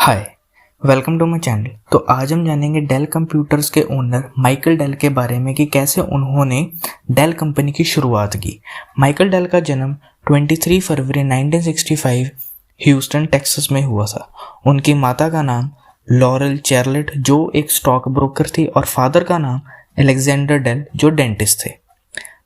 Hi, welcome to my channel. तो आज हम जानेंगे डेल कंप्यूटर्स के ओनर माइकल डेल के बारे में कि कैसे उन्होंने डेल कंपनी की शुरुआत की। माइकल डेल का जन्म 23 फरवरी 1965 ह्यूस्टन टेक्सास में हुआ था। उनकी माता का नाम लॉरेल चैरलेट जो एक स्टॉक ब्रोकर थी और फादर का नाम अलेक्जेंडर डेल जो डेंटिस्ट थे।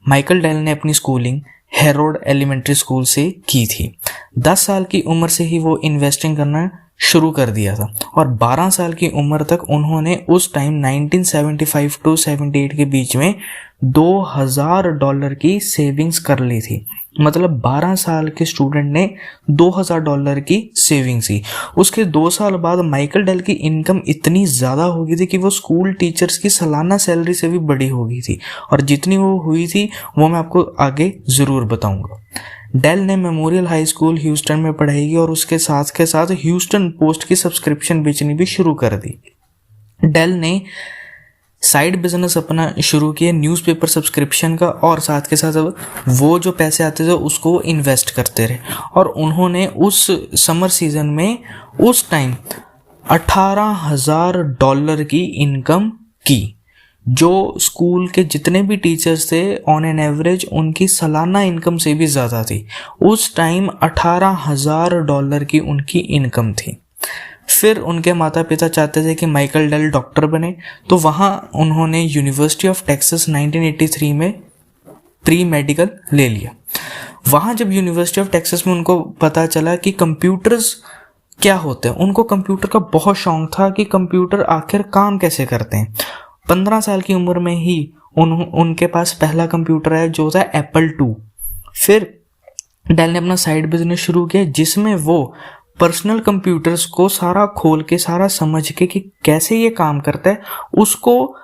माइकल डेल ने अपनी स्कूलिंग हेरोड एलिमेंट्री स्कूल से की थी। 10 साल की उम्र से ही वो इन्वेस्टिंग करना शुरू कर दिया था और 12 साल की उम्र तक उन्होंने उस टाइम 1975 टू 78 के बीच में $2000 की सेविंग्स कर ली थी। मतलब 12 साल के स्टूडेंट ने $2000 की सेविंग्स की। उसके 2 साल बाद माइकल डेल की इनकम इतनी ज़्यादा हो गई थी कि वो स्कूल टीचर्स की सालाना सैलरी से भी बड़ी हो गई थी और जितनी वो हुई थी वो मैं आपको आगे ज़रूर बताऊंगा। डेल ने मेमोरियल हाई स्कूल ह्यूस्टन में पढ़ाई की और उसके साथ के साथ ह्यूस्टन पोस्ट की सब्सक्रिप्शन बेचनी भी शुरू कर दी। डेल ने साइड बिजनेस अपना शुरू किया न्यूज़पेपर सब्सक्रिप्शन का और साथ के साथ वो जो पैसे आते थे उसको इन्वेस्ट करते रहे और उन्होंने उस समर सीजन में उस टाइम $18,000 की इनकम की, जो स्कूल के जितने भी टीचर्स थे ऑन एन एवरेज उनकी सालाना इनकम से भी ज़्यादा थी। उस टाइम $18,000 की उनकी इनकम थी। फिर उनके माता पिता चाहते थे कि माइकल डेल डॉक्टर बने, तो वहाँ उन्होंने यूनिवर्सिटी ऑफ टेक्सास 1983 में प्री मेडिकल ले लिया। वहाँ जब यूनिवर्सिटी ऑफ टेक्सास में उनको पता चला कि कंप्यूटर्स क्या होते हैं, उनको कंप्यूटर का बहुत शौक था कि कंप्यूटर आखिर काम कैसे करते हैं। 15 साल की उम्र में ही उनके पास पहला कंप्यूटर आया जो था एप्पल II। फिर डेल ने अपना साइड बिजनेस शुरू किया जिसमें वो पर्सनल कंप्यूटर्स को सारा खोल के सारा समझ के कि कैसे ये काम करता है उसको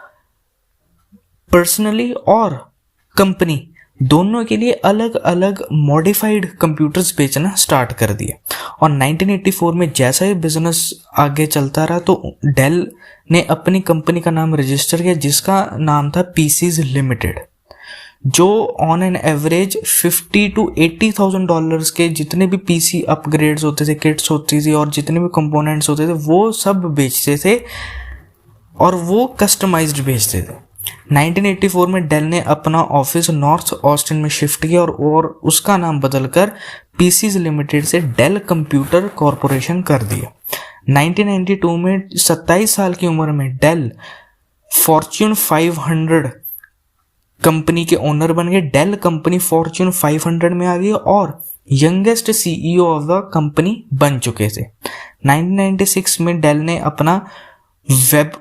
पर्सनली और कंपनी दोनों के लिए अलग अलग मॉडिफाइड कंप्यूटर्स बेचना स्टार्ट कर दिया। और 1984 में जैसा ही बिजनेस आगे चलता रहा तो डेल ने अपनी कंपनी का नाम रजिस्टर किया जिसका नाम था पीसीज लिमिटेड, जो ऑन एन एवरेज $50,000 to $80,000 के जितने भी पीसी अपग्रेड्स होते थे, किट्स होती थी और जितने भी कंपोनेंट्स होते थे वो सब बेचते थे और वो कस्टमाइज्ड बेचते थे। 1984 में डेल ने अपना ऑफिस नॉर्थ ऑस्टिन में शिफ्ट किया और उसका नाम बदलकर पीसीज लिमिटेड से डेल कंप्यूटर कॉरपोरेशन कर दिया। 1992 में 27 साल की उम्र में डेल फॉर्च्यून 500 कंपनी के ओनर बन गए। डेल कंपनी फॉर्च्यून 500 में आ गई और youngest CEO of the company बन चुके थे। 1996 में डेल ने अपना वेब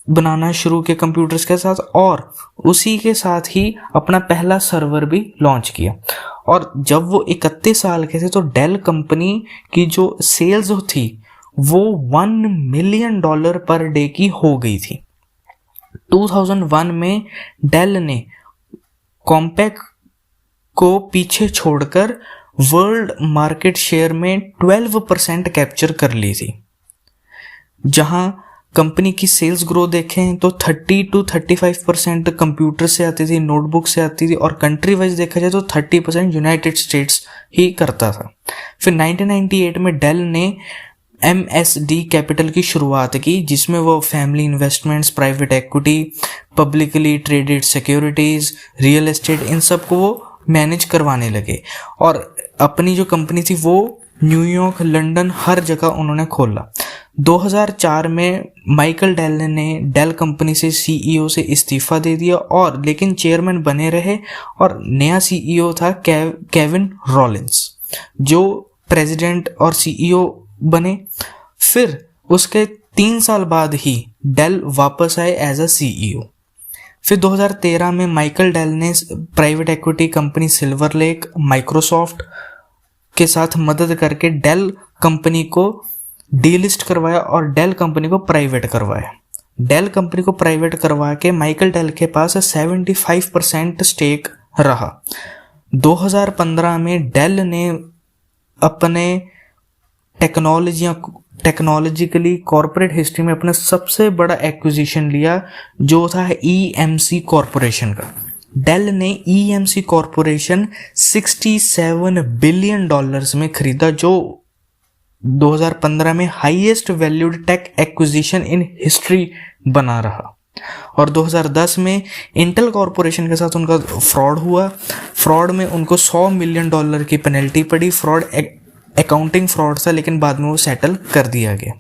बनाना शुरू किया कंप्यूटर्स के साथ और उसी के साथ ही अपना पहला सर्वर भी लॉन्च किया। और जब वो 31 साल के थे तो डेल कंपनी की जो सेल्स थी वो $1 मिलियन पर डे की हो गई थी। 2001 में डेल ने कॉम्पैक को पीछे छोड़कर वर्ल्ड मार्केट शेयर में 12% कैप्चर कर ली थी। जहां कंपनी की सेल्स ग्रोथ देखें तो 30 to 35% कंप्यूटर से आती थी, नोटबुक से आती थी और कंट्री वाइज देखा जाए तो 30% यूनाइटेड स्टेट्स ही करता था। फिर 1998 में डेल ने MSD कैपिटल की शुरुआत की जिसमें वो family investments, private equity, publicly traded securities, real estate इन सब को वो मैनेज करवाने लगे और अपनी जो कंपनी थी वो न्यूयॉर्क, लंदन हर जगह उन्होंने खोला। 2004 में माइकल डेल ने डेल कंपनी से सीईओ से इस्तीफा दे दिया और लेकिन चेयरमैन बने रहे और नया सीईओ था केविन रॉलिंस जो प्रेसिडेंट और सीईओ बने। फिर उसके 3 साल बाद ही डेल वापस आए एज अ सीईओ। फिर 2013 में माइकल डेल ने private equity company silver lake, Microsoft के साथ मदद करके डेल कंपनी को डीलिस्ट करवाया और डेल कंपनी को प्राइवेट करवाया। डेल कंपनी को प्राइवेट करवा के माइकल डेल के पास 75% स्टेक रहा। 2015 में डेल ने अपने टेक्नोलॉजिकली कॉर्पोरेट हिस्ट्री में अपना सबसे बड़ा एक्विजिशन लिया जो था EMC कॉर्पोरेशन का। डेल ने EMC कॉर्पोरेशन $67 बिलियन में खरीदा जो 2015 में highest valued tech acquisition in history बना रहा। और 2010 में इंटेल कॉरपोरेशन के साथ उनका फ्रॉड हुआ। फ्रॉड में उनको $100 मिलियन की पेनल्टी पड़ी। फ्रॉड अकाउंटिंग फ्रॉड था, लेकिन बाद में वो सेटल कर दिया गया।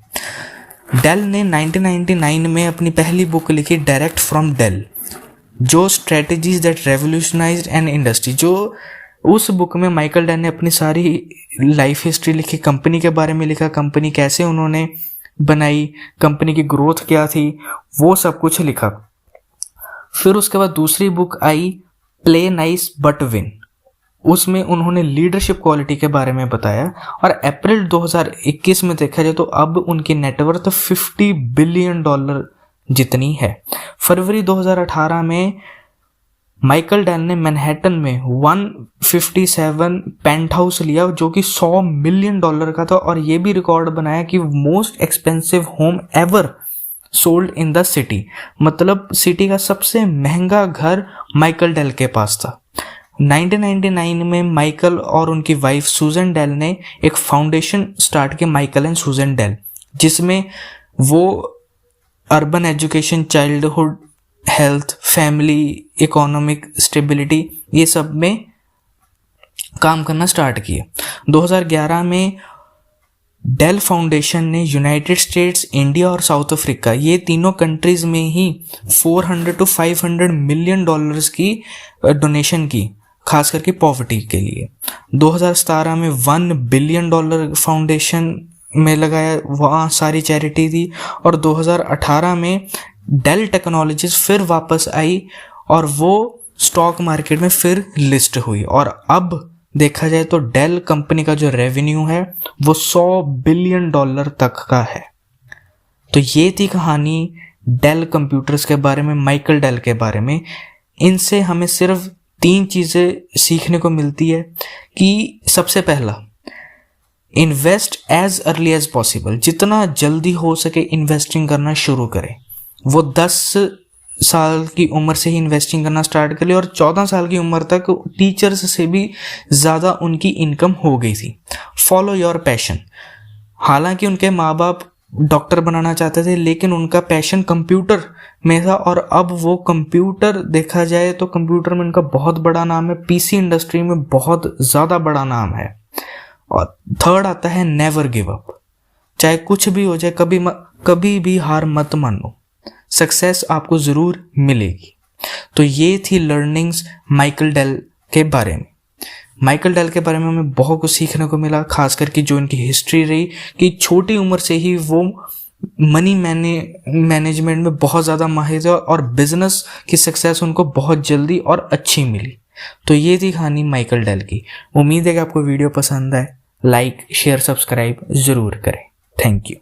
डेल ने 1999 में अपनी पहली बुक लिखी डायरेक्ट फ्रॉम डेल, जो स्ट्रेटजीज दैट रेवोल्यूशनाइज्ड एन इंडस्ट्री। जो उस बुक में माइकल डेल ने अपनी सारी लाइफ हिस्ट्री लिखी, कंपनी के बारे में लिखा, कंपनी कैसे उन्होंने बनाई, कंपनी की ग्रोथ क्या थी, वो सब कुछ लिखा। फिर उसके बाद दूसरी book I play nice but win. उसमें उन्होंने लीडरशिप क्वालिटी के बारे में बताया। और अप्रैल 2021 में देखा जाए तो अब उनकी नेटवर्थ $50 बिलियन जितनी है। फरवरी 2018 में माइकल डेल ने मैनहट्टन में 157 पेंट हाउस लिया, जो कि $100 मिलियन का था। और ये भी रिकॉर्ड बनाया कि most expensive home ever sold in the city, मतलब सिटी का सबसे महंगा घर माइकल डेल के पास था। 1999 में माइकल और उनकी वाइफ सूजन डेल ने एक फाउंडेशन स्टार्ट किया, माइकल एंड सूजन डेल, जिसमें वो urban education, childhood health, family, economic stability, ये सब में काम करना स्टार्ट किया। 2011 में डेल फाउंडेशन ने यूनाइटेड स्टेट्स, इंडिया और साउथ अफ्रीका, ये तीनों कंट्रीज में ही $400 to $500 मिलियन की डोनेशन की, खास करके पॉवर्टी के लिए। 2017 में $1 बिलियन फाउंडेशन में लगाया, वहाँ सारी चैरिटी थी। और 2018 में डेल टेक्नोलॉजीज फिर वापस आई और वो स्टॉक मार्केट में फिर लिस्ट हुई। और अब देखा जाए तो डेल कंपनी का जो रेवेन्यू है वो $100 बिलियन तक का है। तो ये थी कहानी डेल कंप्यूटर्स के बारे में, माइकल डेल के बारे में। इनसे हमें सिर्फ 3 चीज़ें सीखने को मिलती है कि सबसे पहला, invest as early as possible, जितना जल्दी हो सके इन्वेस्टिंग करना शुरू करें। वो 10 साल की उम्र से ही इन्वेस्टिंग करना स्टार्ट कर लिया और 14 साल की उम्र तक टीचर्स से भी ज़्यादा उनकी इनकम हो गई थी। Follow your passion. हालांकि उनके माँ बाप डॉक्टर बनाना चाहते थे, लेकिन उनका पैशन कंप्यूटर में था। और अब वो कंप्यूटर, देखा जाए तो कंप्यूटर में उनका बहुत बड़ा नाम है, पीसी इंडस्ट्री में बहुत ज़्यादा बड़ा नाम है। और थर्ड आता है नेवर गिव अप। चाहे कुछ भी हो जाए, कभी भी हार मत मानो, सक्सेस आपको ज़रूर मिलेगी। तो ये थी लर्निंग्स माइकल डेल के बारे में। माइकल डेल के बारे में हमें बहुत कुछ सीखने को मिला, खास करके जो इनकी हिस्ट्री रही कि छोटी उम्र से ही वो मनी मैनेजमेंट में बहुत ज़्यादा माहिर थे और बिजनेस की सक्सेस उनको बहुत जल्दी और अच्छी मिली। तो ये थी कहानी माइकल डेल की। उम्मीद है कि आपको वीडियो पसंद आए। लाइक, शेयर, सब्सक्राइब ज़रूर करें। Thank you.